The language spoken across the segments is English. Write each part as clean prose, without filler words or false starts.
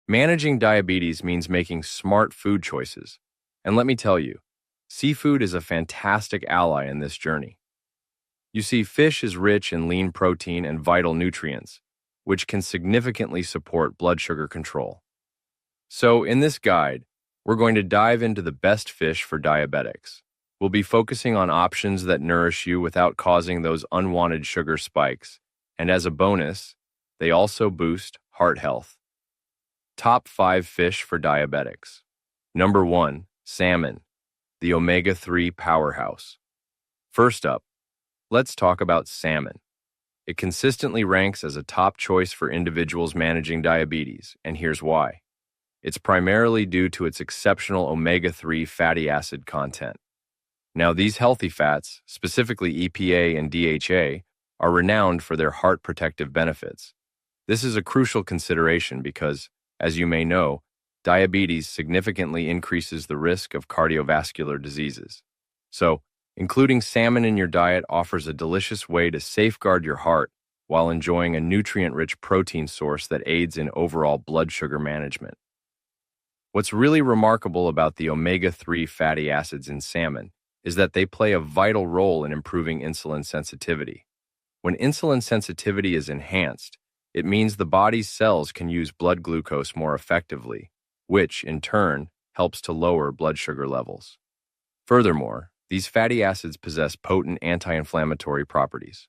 Managing diabetes means making smart food choices. And let me tell you, seafood is a fantastic ally in this journey. You see, fish is rich in lean protein and vital nutrients, which can significantly support blood sugar control. So, in this guide, we're going to dive into the best fish for diabetics. We'll be focusing on options that nourish you without causing those unwanted sugar spikes. And as a bonus, they also boost heart health. Top 5 fish for diabetics. Number 1, salmon, the omega-3 powerhouse. First up, let's talk about salmon. It consistently ranks as a top choice for individuals managing diabetes, and here's why. It's primarily due to its exceptional omega-3 fatty acid content. Now, these healthy fats, specifically EPA and DHA, are renowned for their heart protective benefits. This is a crucial consideration because, as you may know, diabetes significantly increases the risk of cardiovascular diseases. So, including salmon in your diet offers a delicious way to safeguard your heart while enjoying a nutrient-rich protein source that aids in overall blood sugar management. What's really remarkable about the omega-3 fatty acids in salmon is that they play a vital role in improving insulin sensitivity. When insulin sensitivity is enhanced, it means the body's cells can use blood glucose more effectively, which, in turn, helps to lower blood sugar levels. Furthermore, these fatty acids possess potent anti-inflammatory properties.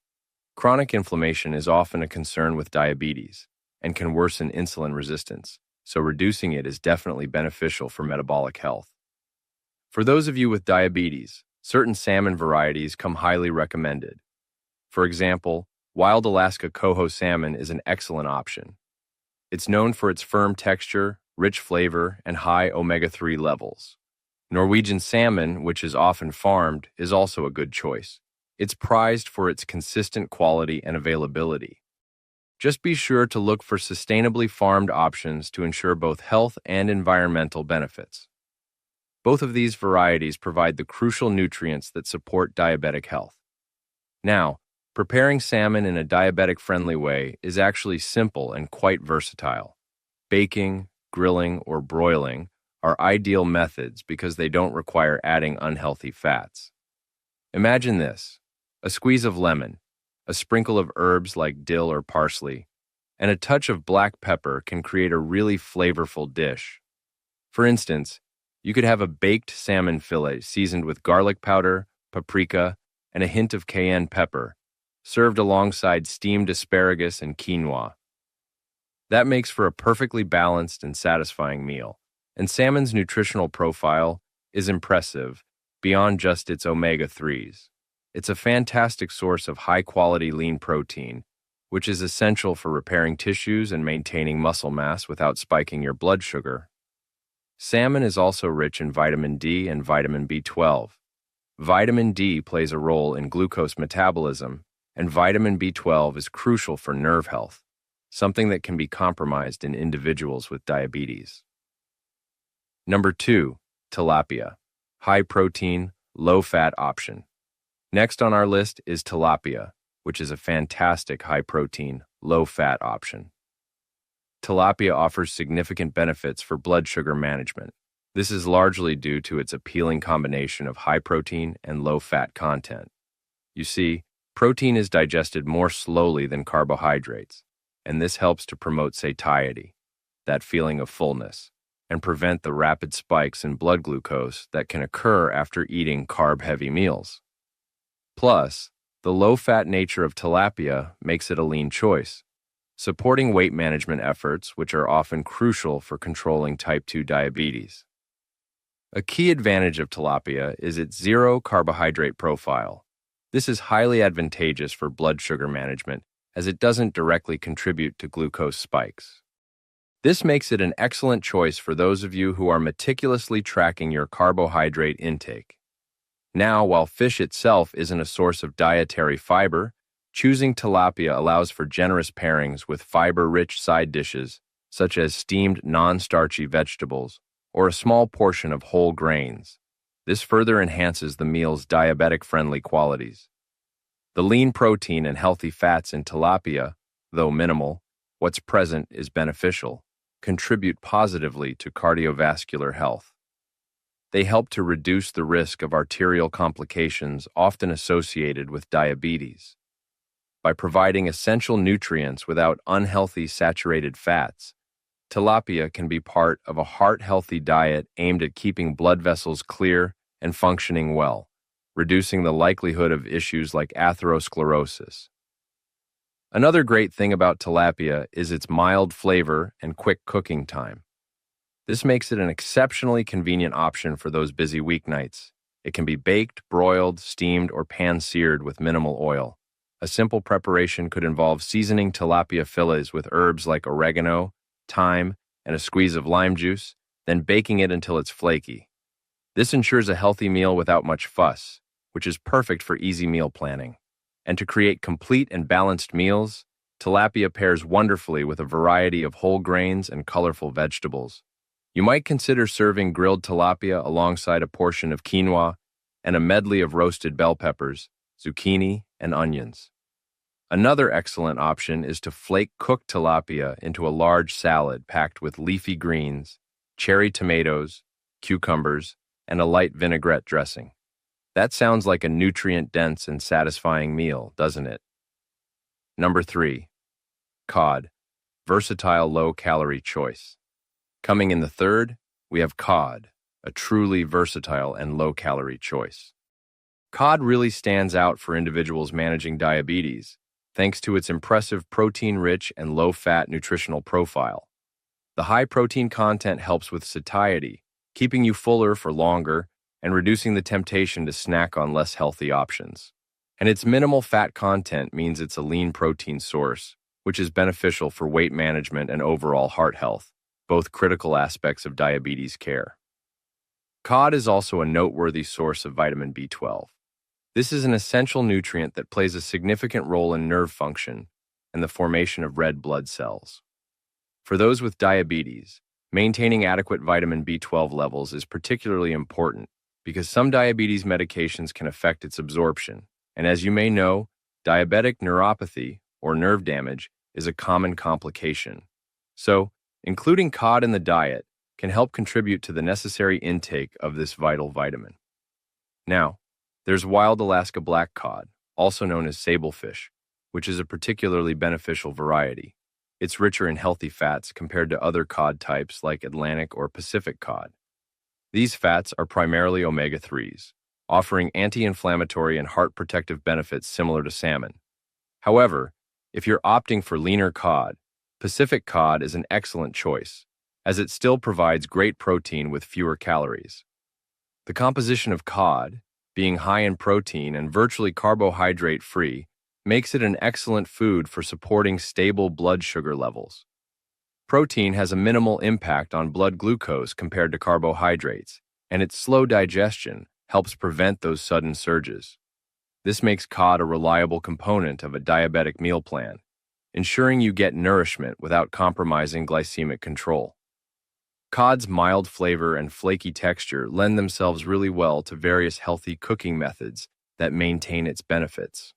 Chronic inflammation is often a concern with diabetes and can worsen insulin resistance, so reducing it is definitely beneficial for metabolic health. For those of you with diabetes, certain salmon varieties come highly recommended. For example, wild Alaska coho salmon is an excellent option. It's known for its firm texture, rich flavor, and high omega-3 levels. Norwegian salmon, which is often farmed, is also a good choice. It's prized for its consistent quality and availability. Just be sure to look for sustainably farmed options to ensure both health and environmental benefits. Both of these varieties provide the crucial nutrients that support diabetic health. Now, preparing salmon in a diabetic-friendly way is actually simple and quite versatile. Baking, grilling, or broiling are ideal methods because they don't require adding unhealthy fats. Imagine this: a squeeze of lemon, a sprinkle of herbs like dill or parsley, and a touch of black pepper can create a really flavorful dish. For instance, you could have a baked salmon fillet seasoned with garlic powder, paprika, and a hint of cayenne pepper, served alongside steamed asparagus and quinoa. That makes for a perfectly balanced and satisfying meal, and salmon's nutritional profile is impressive beyond just its omega-3s. It's a fantastic source of high-quality lean protein, which is essential for repairing tissues and maintaining muscle mass without spiking your blood sugar. Salmon is also rich in vitamin D and vitamin B12. Vitamin D plays a role in glucose metabolism, and vitamin B12 is crucial for nerve health, something that can be compromised in individuals with diabetes. Number 2, tilapia, high-protein, low-fat option. Next on our list is tilapia, which is a fantastic high-protein, low-fat option. Tilapia offers significant benefits for blood sugar management. This is largely due to its appealing combination of high protein and low fat content. You see, protein is digested more slowly than carbohydrates, and this helps to promote satiety, that feeling of fullness, and prevent the rapid spikes in blood glucose that can occur after eating carb-heavy meals. Plus, the low-fat nature of tilapia makes it a lean choice, supporting weight management efforts, which are often crucial for controlling type 2 diabetes. A key advantage of tilapia is its zero carbohydrate profile. This is highly advantageous for blood sugar management as it doesn't directly contribute to glucose spikes. This makes it an excellent choice for those of you who are meticulously tracking your carbohydrate intake. Now, while fish itself isn't a source of dietary fiber, choosing tilapia allows for generous pairings with fiber-rich side dishes, such as steamed non-starchy vegetables or a small portion of whole grains. This further enhances the meal's diabetic-friendly qualities. The lean protein and healthy fats in tilapia, though minimal, what's present is beneficial. contribute positively to cardiovascular health. They help to reduce the risk of arterial complications often associated with diabetes. By providing essential nutrients without unhealthy saturated fats, tilapia can be part of a heart-healthy diet aimed at keeping blood vessels clear and functioning well, reducing the likelihood of issues like atherosclerosis. Another great thing about tilapia is its mild flavor and quick cooking time. This makes it an exceptionally convenient option for those busy weeknights. It can be baked, broiled, steamed, or pan-seared with minimal oil. A simple preparation could involve seasoning tilapia fillets with herbs like oregano, thyme, and a squeeze of lime juice, then baking it until it's flaky. This ensures a healthy meal without much fuss, which is perfect for easy meal planning. And to create complete and balanced meals, tilapia pairs wonderfully with a variety of whole grains and colorful vegetables. You might consider serving grilled tilapia alongside a portion of quinoa and a medley of roasted bell peppers, zucchini, and onions. Another excellent option is to flake cooked tilapia into a large salad packed with leafy greens, cherry tomatoes, cucumbers, and a light vinaigrette dressing. That sounds like a nutrient-dense and satisfying meal, doesn't it? Number 3. Cod, versatile low-calorie choice. Coming in the third, we have cod, a truly versatile and low-calorie choice. Cod really stands out for individuals managing diabetes, thanks to its impressive protein-rich and low-fat nutritional profile. The high protein content helps with satiety, keeping you fuller for longer and reducing the temptation to snack on less healthy options. And its minimal fat content means it's a lean protein source, which is beneficial for weight management and overall heart health, both critical aspects of diabetes care. Cod is also a noteworthy source of vitamin B12. This is an essential nutrient that plays a significant role in nerve function and the formation of red blood cells. For those with diabetes, maintaining adequate vitamin B12 levels is particularly important because some diabetes medications can affect its absorption, and as you may know, diabetic neuropathy, or nerve damage, is a common complication. So, including cod in the diet can help contribute to the necessary intake of this vital vitamin. Now, there's wild Alaska black cod, also known as sablefish, which is a particularly beneficial variety. It's richer in healthy fats compared to other cod types like Atlantic or Pacific cod. These fats are primarily omega-3s, offering anti-inflammatory and heart protective benefits similar to salmon. However, if you're opting for leaner cod, Pacific cod is an excellent choice, as it still provides great protein with fewer calories. The composition of cod, being high in protein and virtually carbohydrate-free, makes it an excellent food for supporting stable blood sugar levels. Protein has a minimal impact on blood glucose compared to carbohydrates, and its slow digestion helps prevent those sudden surges. This makes cod a reliable component of a diabetic meal plan, ensuring you get nourishment without compromising glycemic control. Cod's mild flavor and flaky texture lend themselves really well to various healthy cooking methods that maintain its benefits.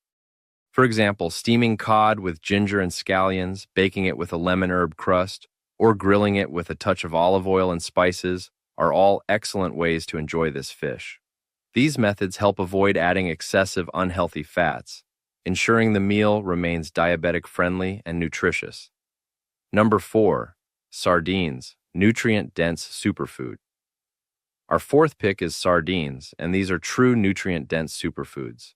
For example, steaming cod with ginger and scallions, baking it with a lemon herb crust, or grilling it with a touch of olive oil and spices are all excellent ways to enjoy this fish. These methods help avoid adding excessive unhealthy fats, ensuring the meal remains diabetic-friendly and nutritious. Number 4. Sardines, nutrient-dense superfood. Our fourth pick is sardines, and these are true nutrient-dense superfoods.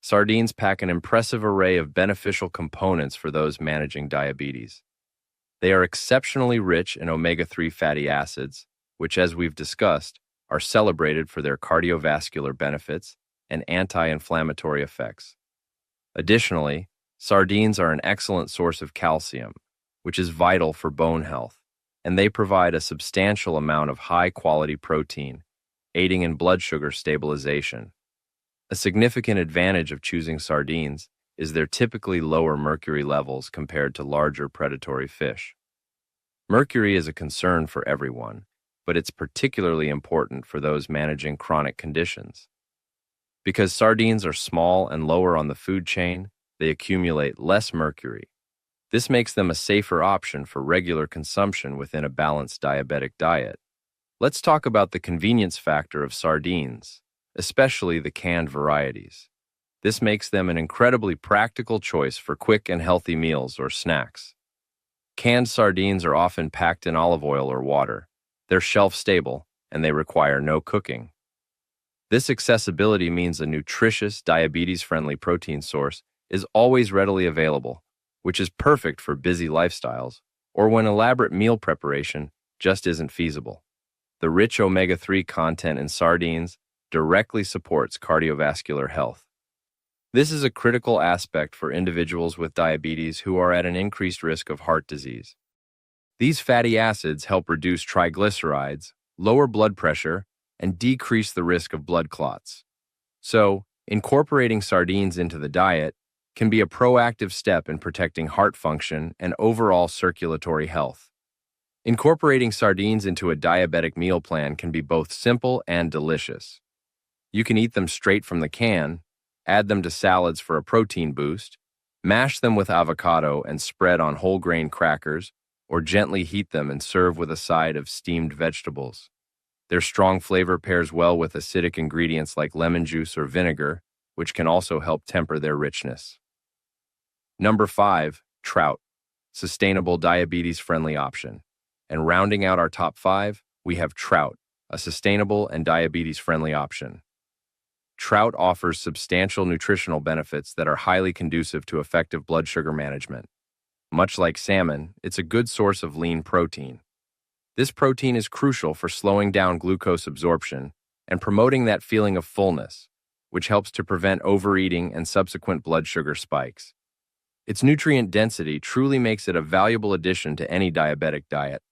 Sardines pack an impressive array of beneficial components for those managing diabetes. They are exceptionally rich in omega-3 fatty acids, which, as we've discussed, are celebrated for their cardiovascular benefits and anti-inflammatory effects. Additionally, sardines are an excellent source of calcium, which is vital for bone health, and they provide a substantial amount of high-quality protein, aiding in blood sugar stabilization. A significant advantage of choosing sardines is their typically lower mercury levels compared to larger predatory fish. Mercury is a concern for everyone, but it's particularly important for those managing chronic conditions. Because sardines are small and lower on the food chain, they accumulate less mercury. This makes them a safer option for regular consumption within a balanced diabetic diet. Let's talk about the convenience factor of sardines, especially the canned varieties. This makes them an incredibly practical choice for quick and healthy meals or snacks. Canned sardines are often packed in olive oil or water. They're shelf-stable, and they require no cooking. This accessibility means a nutritious, diabetes-friendly protein source is always readily available, which is perfect for busy lifestyles or when elaborate meal preparation just isn't feasible. The rich omega-3 content in sardines directly supports cardiovascular health. This is a critical aspect for individuals with diabetes who are at an increased risk of heart disease. These fatty acids help reduce triglycerides, lower blood pressure, and decrease the risk of blood clots. So, incorporating sardines into the diet can be a proactive step in protecting heart function and overall circulatory health. Incorporating sardines into a diabetic meal plan can be both simple and delicious. You can eat them straight from the can, add them to salads for a protein boost, mash them with avocado and spread on whole grain crackers, or gently heat them and serve with a side of steamed vegetables. Their strong flavor pairs well with acidic ingredients like lemon juice or vinegar, which can also help temper their richness. Number 5, trout, sustainable diabetes-friendly option. And rounding out our top 5, we have trout, a sustainable and diabetes-friendly option. Trout offers substantial nutritional benefits that are highly conducive to effective blood sugar management. Much like salmon, it's a good source of lean protein. This protein is crucial for slowing down glucose absorption and promoting that feeling of fullness, which helps to prevent overeating and subsequent blood sugar spikes. Its nutrient density truly makes it a valuable addition to any diabetic diet.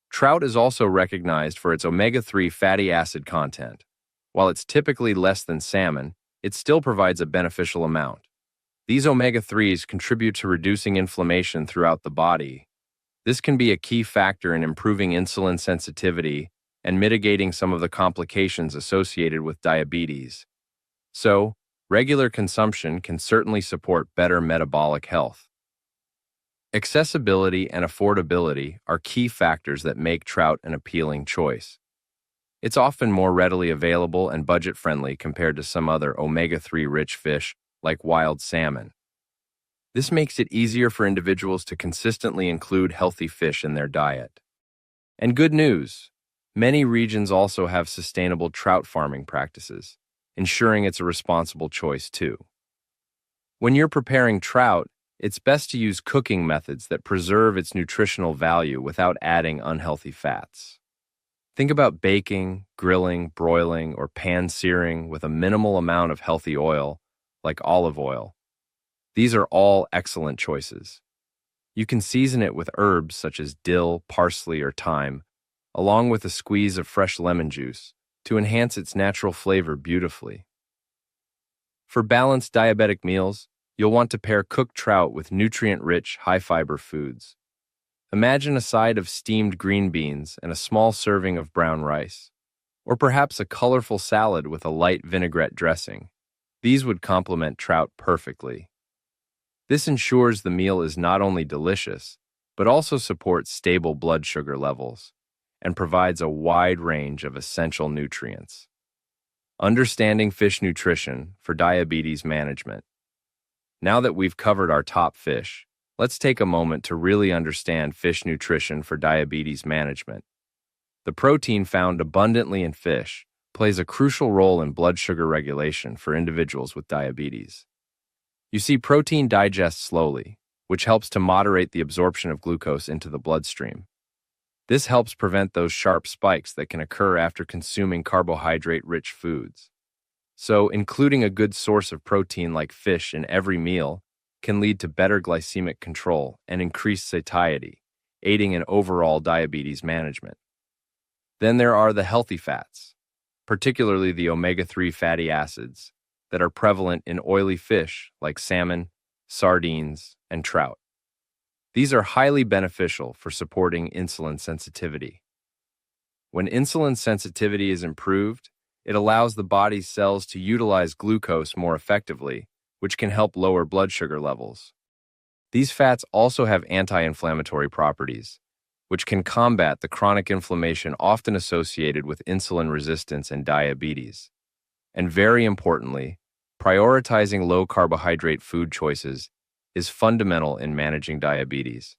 Trout is also recognized for its omega-3 fatty acid content. While it's typically less than salmon, it still provides a beneficial amount. These omega-3s contribute to reducing inflammation throughout the body. This can be a key factor in improving insulin sensitivity and mitigating some of the complications associated with diabetes. So, regular consumption can certainly support better metabolic health. Accessibility and affordability are key factors that make trout an appealing choice. It's often more readily available and budget-friendly compared to some other omega-3 rich fish like wild salmon. This makes it easier for individuals to consistently include healthy fish in their diet. And good news, many regions also have sustainable trout farming practices, ensuring it's a responsible choice too. When you're preparing trout, it's best to use cooking methods that preserve its nutritional value without adding unhealthy fats. Think about baking, grilling, broiling, or pan-searing with a minimal amount of healthy oil, like olive oil. These are all excellent choices. You can season it with herbs such as dill, parsley, or thyme, along with a squeeze of fresh lemon juice to enhance its natural flavor beautifully. For balanced diabetic meals, you'll want to pair cooked trout with nutrient-rich, high-fiber foods. Imagine a side of steamed green beans and a small serving of brown rice, or perhaps a colorful salad with a light vinaigrette dressing. These would complement trout perfectly. This ensures the meal is not only delicious, but also supports stable blood sugar levels and provides a wide range of essential nutrients. Understanding fish nutrition for diabetes management. Now that we've covered our top fish, let's take a moment to really understand fish nutrition for diabetes management. The protein found abundantly in fish plays a crucial role in blood sugar regulation for individuals with diabetes. You see, protein digests slowly, which helps to moderate the absorption of glucose into the bloodstream. This helps prevent those sharp spikes that can occur after consuming carbohydrate-rich foods. So, including a good source of protein like fish in every meal can lead to better glycemic control and increased satiety, aiding in overall diabetes management. Then there are the healthy fats, particularly the omega-3 fatty acids, that are prevalent in oily fish like salmon, sardines, and trout. These are highly beneficial for supporting insulin sensitivity. When insulin sensitivity is improved, it allows the body's cells to utilize glucose more effectively, which can help lower blood sugar levels. These fats also have anti-inflammatory properties, which can combat the chronic inflammation often associated with insulin resistance and diabetes. And very importantly, prioritizing low-carbohydrate food choices is fundamental in managing diabetes.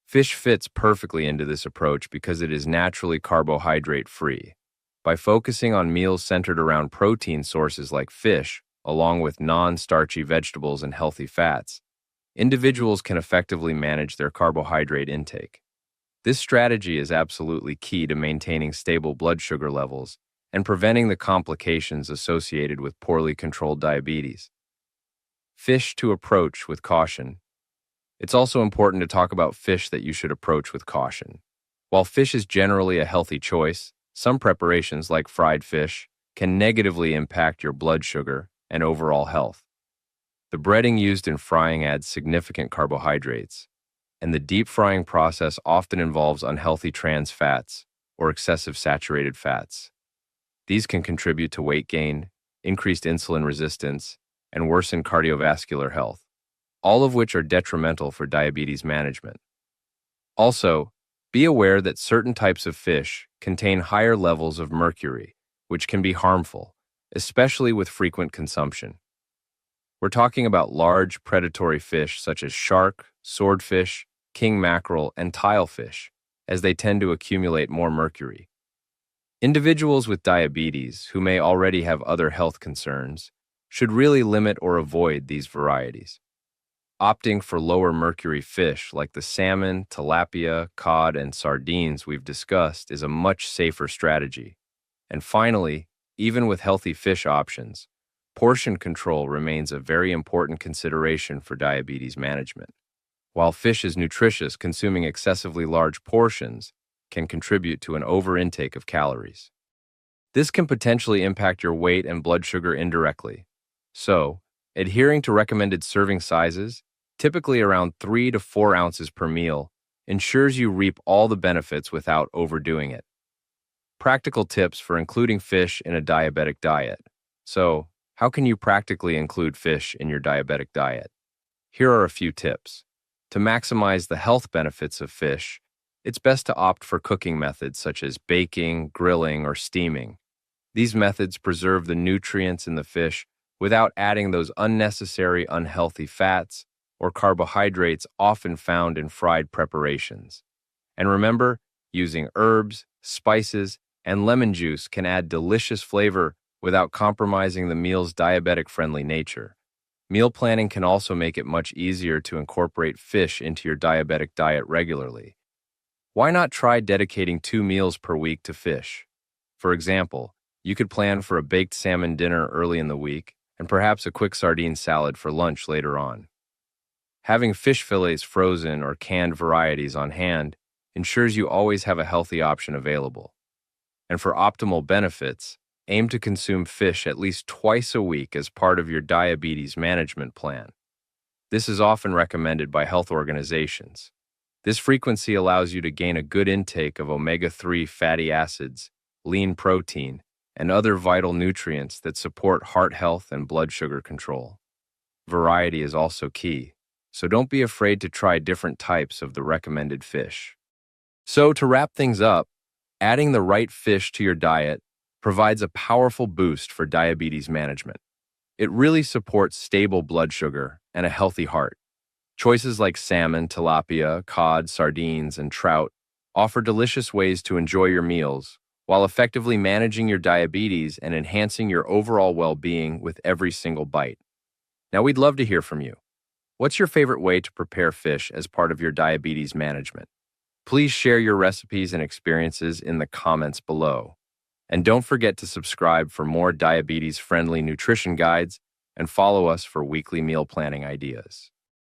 Fish fits perfectly into this approach because it is naturally carbohydrate-free. By focusing on meals centered around protein sources like fish, along with non-starchy vegetables and healthy fats, individuals can effectively manage their carbohydrate intake. This strategy is absolutely key to maintaining stable blood sugar levels and preventing the complications associated with poorly controlled diabetes. Fish to approach with caution. It's also important to talk about fish that you should approach with caution. While fish is generally a healthy choice, some preparations like fried fish can negatively impact your blood sugar and overall health. The breading used in frying adds significant carbohydrates, and the deep frying process often involves unhealthy trans fats or excessive saturated fats. These can contribute to weight gain, increased insulin resistance, and worsen cardiovascular health, all of which are detrimental for diabetes management. Also, be aware that certain types of fish contain higher levels of mercury, which can be harmful, especially with frequent consumption. We're talking about large predatory fish such as shark, swordfish, king mackerel, and tilefish, as they tend to accumulate more mercury. Individuals with diabetes, who may already have other health concerns, should really limit or avoid these varieties. Opting for lower mercury fish like the salmon, tilapia, cod, and sardines we've discussed is a much safer strategy. And finally, even with healthy fish options, portion control remains a very important consideration for diabetes management. While fish is nutritious, consuming excessively large portions can contribute to an over-intake of calories. This can potentially impact your weight and blood sugar indirectly. So, adhering to recommended serving sizes, typically around 3 to 4 ounces per meal, ensures you reap all the benefits without overdoing it. Practical tips for including fish in a diabetic diet. So, how can you practically include fish in your diabetic diet? Here are a few tips. To maximize the health benefits of fish, it's best to opt for cooking methods such as baking, grilling, or steaming. These methods preserve the nutrients in the fish without adding those unnecessary unhealthy fats or carbohydrates often found in fried preparations. And remember, using herbs, spices, and lemon juice can add delicious flavor without compromising the meal's diabetic-friendly nature. Meal planning can also make it much easier to incorporate fish into your diabetic diet regularly. Why not try dedicating 2 meals per week to fish? For example, you could plan for a baked salmon dinner early in the week and perhaps a quick sardine salad for lunch later on. Having fish fillets frozen or canned varieties on hand ensures you always have a healthy option available. And for optimal benefits, aim to consume fish at least twice a week as part of your diabetes management plan. This is often recommended by health organizations. This frequency allows you to gain a good intake of omega-3 fatty acids, lean protein, and other vital nutrients that support heart health and blood sugar control. Variety is also key, so don't be afraid to try different types of the recommended fish. So to wrap things up, adding the right fish to your diet provides a powerful boost for diabetes management. It really supports stable blood sugar and a healthy heart. Choices like salmon, tilapia, cod, sardines, and trout offer delicious ways to enjoy your meals while effectively managing your diabetes and enhancing your overall well-being with every single bite. Now, we'd love to hear from you. What's your favorite way to prepare fish as part of your diabetes management? Please share your recipes and experiences in the comments below. And don't forget to subscribe for more diabetes-friendly nutrition guides and follow us for weekly meal planning ideas.